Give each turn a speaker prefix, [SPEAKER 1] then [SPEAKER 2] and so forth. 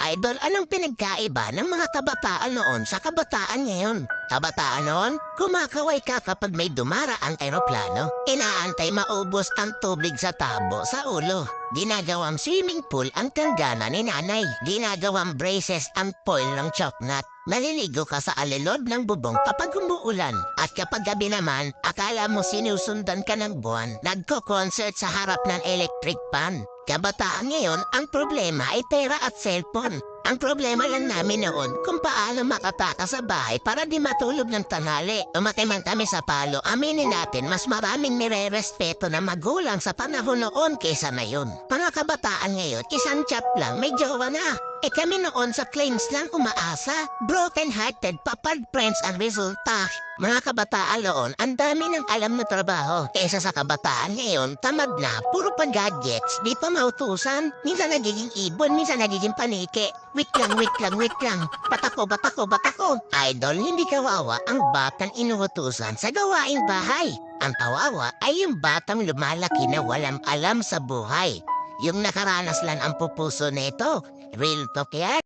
[SPEAKER 1] Idol, anong pinagkaiba ng mga kabataan noon sa kabataan ngayon? Kabataan noon, kumakaway ka kapag may dumaraang eroplano. Inaantay maubos ang tubig sa tabo sa ulo. Ginagawang swimming pool ang tanggana ni nanay. Ginagawang braces ang foil ng choknat. Naliligo ka sa alilod ng bubong kapag umuulan. At kapag gabi naman, akala mo sinusundan ka ng buwan. Nagko-concert sa harap ng electric pan. Kabataan ngayon, ang problema ay pera at cellphone. Ang problema lang namin noon kung paano makataka sa bahay para di matulog ng tanghali. Umatay man kami sa palo, aminin natin mas maraming nire-respeto na magulang sa panahon noon kaysa ngayon. Mga kabataan ngayon, isang chat lang, may jowa na. Kami noon sa claims lang umaasa. Broken-hearted, papad friends ang resulta. Mga kabataan noon, ang dami ng alam na trabaho. Kesa sa kabataan ngayon, tamad na, puro pa gadgets, di pa mautusan. Minsan nagiging ibon, minsan nagiging paniki. Wait lang. Batako. Idol, hindi kawawa ang batang inuutusan sa gawaing bahay. Ang kawawa ay yung batang lumalaki na walang alam sa buhay. Yung nakaranas lang ang pupuso nito. Real talk yan.